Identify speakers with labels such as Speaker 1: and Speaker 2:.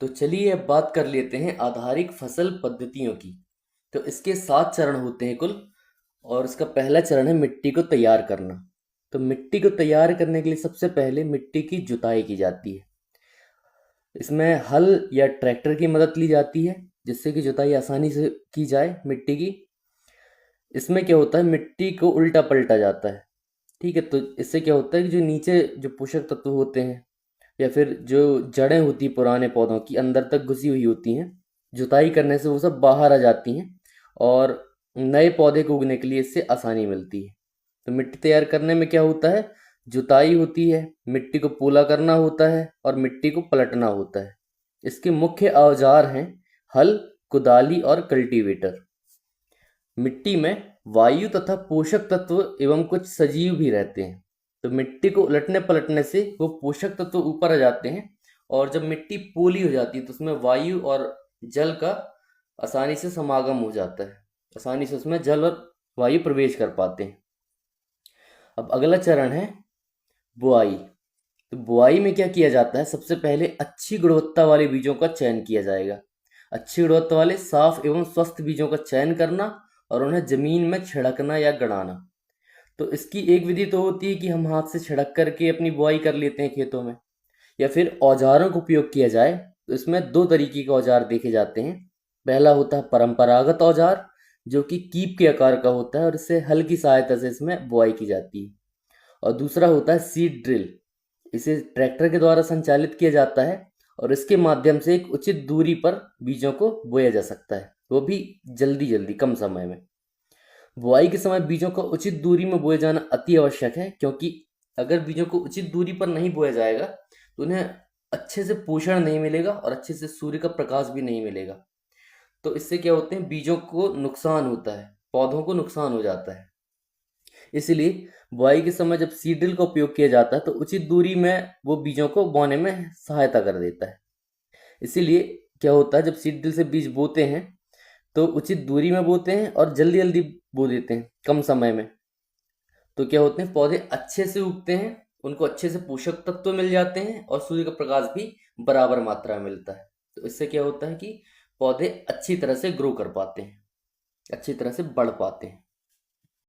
Speaker 1: तो चलिए अब बात कर लेते हैं आधारिक फसल पद्धतियों की। तो इसके 7 चरण होते हैं कुल। और इसका पहला चरण है मिट्टी को तैयार करना। तो मिट्टी को तैयार करने के लिए सबसे पहले मिट्टी की जुताई की जाती है। इसमें हल या ट्रैक्टर की मदद ली जाती है जिससे कि जुताई आसानी से की जाए मिट्टी की। इसमें क्या होता है, मिट्टी को उल्टा पलटा जाता है। ठीक है, तो इससे क्या होता है कि जो नीचे जो पोषक तत्व होते हैं या फिर जो जड़ें होती हैं पुराने पौधों की अंदर तक घुसी हुई होती हैं, जुताई करने से वो सब बाहर आ जाती हैं और नए पौधे को उगने के लिए इससे आसानी मिलती है। तो मिट्टी तैयार करने में क्या होता है, जुताई होती है, मिट्टी को पोला करना होता है और मिट्टी को पलटना होता है। इसके मुख्य औजार हैं हल, कुदाली और कल्टीवेटर। मिट्टी में वायु तथा पोषक तत्व एवं कुछ सजीव भी रहते हैं। तो मिट्टी को उलटने पलटने से वो पोषक तत्व ऊपर आ जाते हैं और जब मिट्टी पोली हो जाती है तो उसमें वायु और जल का आसानी से समागम हो जाता है। आसानी से उसमें जल और वायु प्रवेश कर पाते हैं। अब अगला चरण है बुआई। तो बुआई में क्या किया जाता है, सबसे पहले अच्छी गुणवत्ता वाले बीजों का चयन किया जाएगा। अच्छी गुणवत्ता वाले साफ एवं स्वस्थ बीजों का चयन करना और उन्हें जमीन में छिड़कना या गड़ाना। तो इसकी एक विधि तो होती है कि हम हाथ से छिड़क करके अपनी बुआई कर लेते हैं खेतों में, या फिर औजारों का उपयोग किया जाए। तो इसमें दो तरीके के औजार देखे जाते हैं। पहला होता है परंपरागत औजार जो कि कीप के आकार का होता है और इससे हल की सहायता से इसमें बुआई की जाती है। और दूसरा होता है सीड ड्रिल। इसे ट्रैक्टर के द्वारा संचालित किया जाता है और इसके माध्यम से एक उचित दूरी पर बीजों को बोया जा सकता है, वो भी जल्दी जल्दी कम समय में। बुआई के समय बीजों को उचित दूरी में बोया जाना अति आवश्यक है, क्योंकि अगर बीजों को उचित दूरी पर नहीं बोया जाएगा तो उन्हें अच्छे से पोषण नहीं मिलेगा और अच्छे से सूर्य का प्रकाश भी नहीं मिलेगा। तो इससे क्या होते हैं, बीजों को नुकसान होता है, पौधों को नुकसान हो जाता है। इसलिए बुआई के समय जब सीड ड्रिल का उपयोग किया जाता है तो उचित दूरी में वो बीजों को बोने में सहायता कर देता है। इसीलिए क्या होता है, जब सीड ड्रिल से बीज बोते हैं तो उचित दूरी में बोते हैं और जल्दी जल्दी बो देते हैं कम समय में। तो क्या होते हैं, पौधे अच्छे से उगते हैं, उनको अच्छे से पोषक तत्व मिल जाते हैं और सूर्य का प्रकाश भी बराबर मात्रा में मिलता है। तो इससे क्या होता है कि पौधे अच्छी तरह से ग्रो कर पाते हैं, अच्छी तरह से बढ़ पाते हैं।